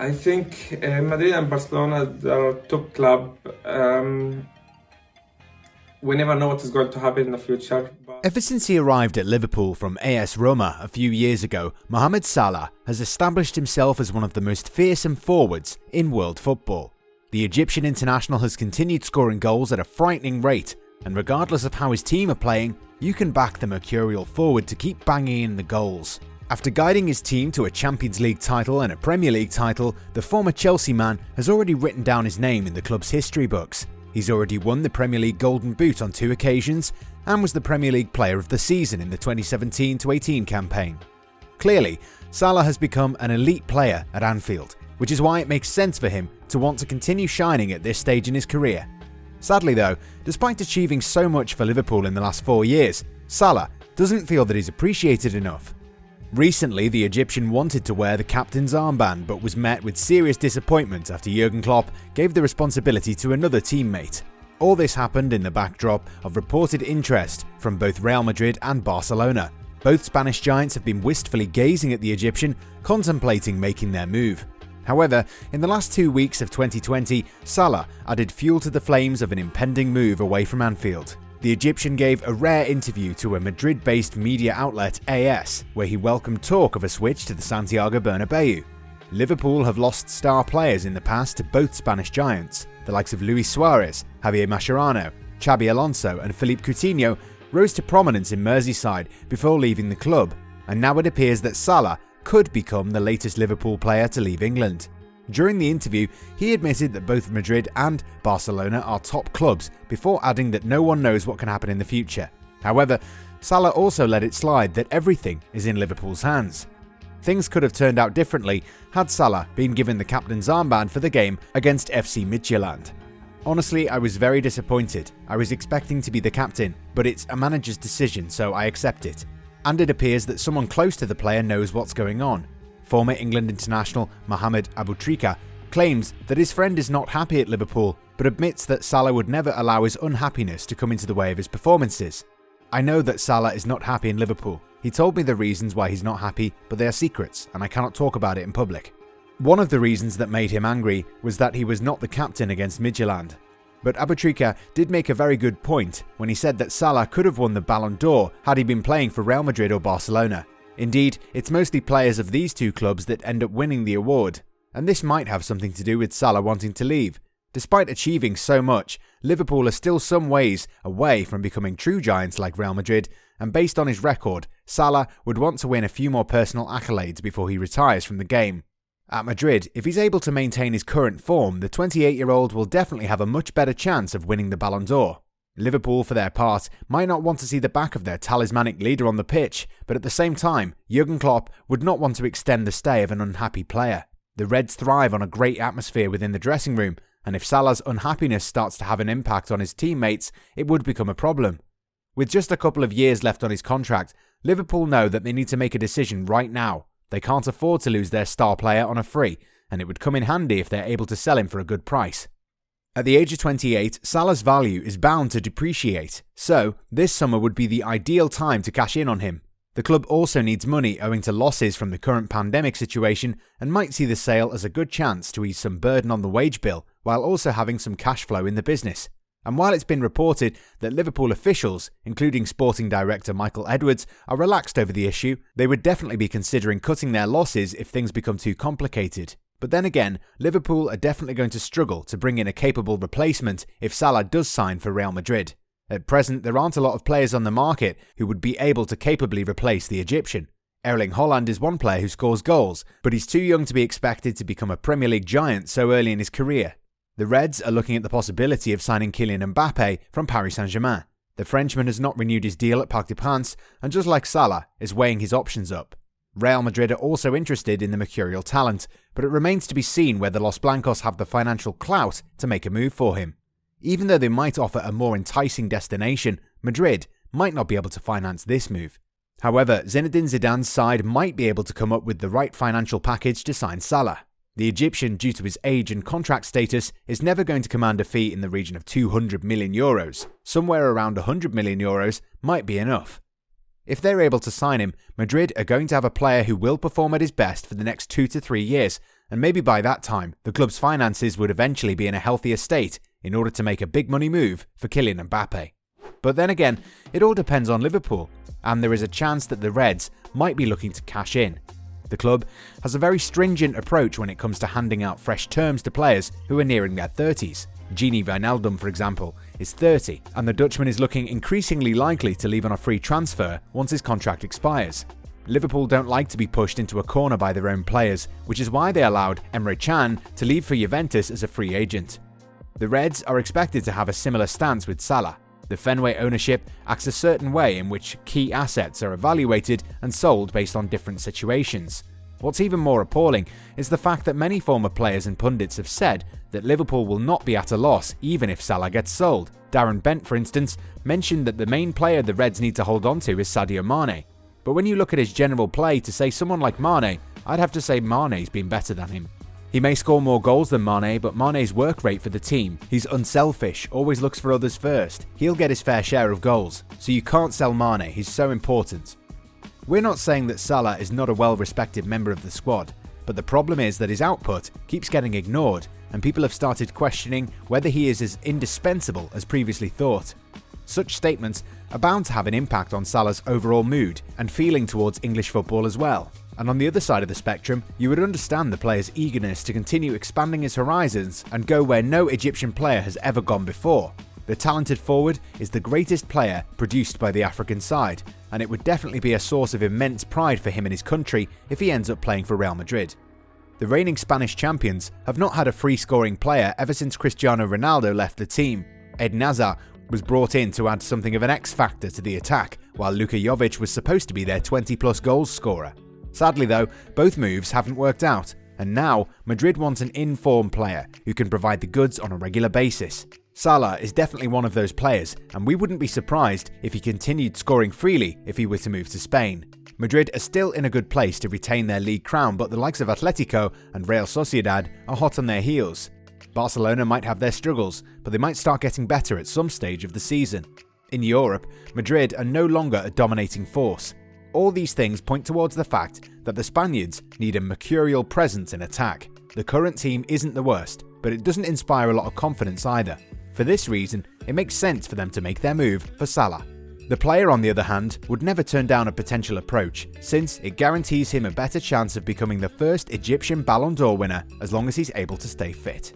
I think Madrid and Barcelona are top club. We never know what is going to happen in the future. Ever since he arrived at Liverpool from AS Roma a few years ago, Mohamed Salah has established himself as one of the most fearsome forwards in world football. The Egyptian international has continued scoring goals at a frightening rate, and regardless of how his team are playing, you can back the mercurial forward to keep banging in the goals. After guiding his team to a Champions League title and a Premier League title, the former Chelsea man has already written down his name in the club's history books. He's already won the Premier League Golden Boot on 2 occasions and was the Premier League Player of the Season in the 2017-18 campaign. Clearly, Salah has become an elite player at Anfield, which is why it makes sense for him to want to continue shining at this stage in his career. Sadly though, despite achieving so much for Liverpool in the last 4 years, Salah doesn't feel that he's appreciated enough. Recently, the Egyptian wanted to wear the captain's armband but was met with serious disappointment after Jurgen Klopp gave the responsibility to another teammate. All this happened in the backdrop of reported interest from both Real Madrid and Barcelona. Both Spanish giants have been wistfully gazing at the Egyptian, contemplating making their move. However, in the last 2 weeks of 2020, Salah added fuel to the flames of an impending move away from Anfield. The Egyptian gave a rare interview to a Madrid-based media outlet AS, where he welcomed talk of a switch to the Santiago Bernabeu. Liverpool have lost star players in the past to both Spanish giants. The likes of Luis Suarez, Javier Mascherano, Xabi Alonso and Philippe Coutinho rose to prominence in Merseyside before leaving the club, and now it appears that Salah could become the latest Liverpool player to leave England. During the interview, he admitted that both Madrid and Barcelona are top clubs before adding that no one knows what can happen in the future. However, Salah also let it slide that everything is in Liverpool's hands. Things could have turned out differently had Salah been given the captain's armband for the game against FC Midtjylland. Honestly, I was very disappointed. I was expecting to be the captain, but it's a manager's decision, so I accept it. And it appears that someone close to the player knows what's going on. Former England international Mohamed Aboutrika claims that his friend is not happy at Liverpool, but admits that Salah would never allow his unhappiness to come into the way of his performances. I know that Salah is not happy in Liverpool. He told me the reasons why he's not happy, but they are secrets and I cannot talk about it in public. One of the reasons that made him angry was that he was not the captain against Midtjylland. But Aboutrika did make a very good point when he said that Salah could have won the Ballon d'Or had he been playing for Real Madrid or Barcelona. Indeed, it's mostly players of these two clubs that end up winning the award, and this might have something to do with Salah wanting to leave. Despite achieving so much, Liverpool are still some ways away from becoming true giants like Real Madrid, and based on his record, Salah would want to win a few more personal accolades before he retires from the game. At Madrid, if he's able to maintain his current form, the 28-year-old will definitely have a much better chance of winning the Ballon d'Or. Liverpool, for their part, might not want to see the back of their talismanic leader on the pitch, but at the same time, Jurgen Klopp would not want to extend the stay of an unhappy player. The Reds thrive on a great atmosphere within the dressing room, and if Salah's unhappiness starts to have an impact on his teammates, it would become a problem. With just a couple of years left on his contract, Liverpool know that they need to make a decision right now. They can't afford to lose their star player on a free, and it would come in handy if they're able to sell him for a good price. At the age of 28, Salah's value is bound to depreciate, so this summer would be the ideal time to cash in on him. The club also needs money owing to losses from the current pandemic situation and might see the sale as a good chance to ease some burden on the wage bill while also having some cash flow in the business. And while it's been reported that Liverpool officials, including sporting director Michael Edwards, are relaxed over the issue, they would definitely be considering cutting their losses if things become too complicated. But then again, Liverpool are definitely going to struggle to bring in a capable replacement if Salah does sign for Real Madrid. At present, there aren't a lot of players on the market who would be able to capably replace the Egyptian. Erling Haaland is one player who scores goals, but he's too young to be expected to become a Premier League giant so early in his career. The Reds are looking at the possibility of signing Kylian Mbappe from Paris Saint-Germain. The Frenchman has not renewed his deal at Parc des Princes and, just like Salah, is weighing his options up. Real Madrid are also interested in the mercurial talent, but it remains to be seen whether Los Blancos have the financial clout to make a move for him. Even though they might offer a more enticing destination, Madrid might not be able to finance this move. However, Zinedine Zidane's side might be able to come up with the right financial package to sign Salah. The Egyptian, due to his age and contract status, is never going to command a fee in the region of €200 million. Somewhere around €100 million might be enough. If they're able to sign him, Madrid are going to have a player who will perform at his best for the next 2 to 3 years, and maybe by that time, the club's finances would eventually be in a healthier state in order to make a big money move for Kylian Mbappe. But then again, it all depends on Liverpool, and there is a chance that the Reds might be looking to cash in. The club has a very stringent approach when it comes to handing out fresh terms to players who are nearing their 30s. Gini Wijnaldum, for example, is 30, and the Dutchman is looking increasingly likely to leave on a free transfer once his contract expires. Liverpool don't like to be pushed into a corner by their own players, which is why they allowed Emre Can to leave for Juventus as a free agent. The Reds are expected to have a similar stance with Salah. The Fenway ownership acts a certain way in which key assets are evaluated and sold based on different situations. What's even more appalling is the fact that many former players and pundits have said that Liverpool will not be at a loss even if Salah gets sold. Darren Bent, for instance, mentioned that the main player the Reds need to hold on to is Sadio Mane. But when you look at his general play, to say someone like Mane, I'd have to say Mane's been better than him. He may score more goals than Mane, but Mane's work rate for the team, he's unselfish, always looks for others first. He'll get his fair share of goals, so you can't sell Mane, he's so important. We're not saying that Salah is not a well-respected member of the squad, but the problem is that his output keeps getting ignored, and people have started questioning whether he is as indispensable as previously thought. Such statements are bound to have an impact on Salah's overall mood and feeling towards English football as well. And on the other side of the spectrum, you would understand the player's eagerness to continue expanding his horizons and go where no Egyptian player has ever gone before. The talented forward is the greatest player produced by the African side, and it would definitely be a source of immense pride for him and his country if he ends up playing for Real Madrid. The reigning Spanish champions have not had a free-scoring player ever since Cristiano Ronaldo left the team. Eden Hazard was brought in to add something of an X-factor to the attack, while Luka Jovic was supposed to be their 20-plus goals scorer. Sadly though, both moves haven't worked out, and now Madrid wants an in-form player who can provide the goods on a regular basis. Salah is definitely one of those players, and we wouldn't be surprised if he continued scoring freely if he were to move to Spain. Madrid are still in a good place to retain their league crown, but the likes of Atletico and Real Sociedad are hot on their heels. Barcelona might have their struggles, but they might start getting better at some stage of the season. In Europe, Madrid are no longer a dominating force. All these things point towards the fact that the Spaniards need a mercurial presence in attack. The current team isn't the worst, but it doesn't inspire a lot of confidence either. For this reason, it makes sense for them to make their move for Salah. The player, on the other hand, would never turn down a potential approach, since it guarantees him a better chance of becoming the first Egyptian Ballon d'Or winner as long as he's able to stay fit.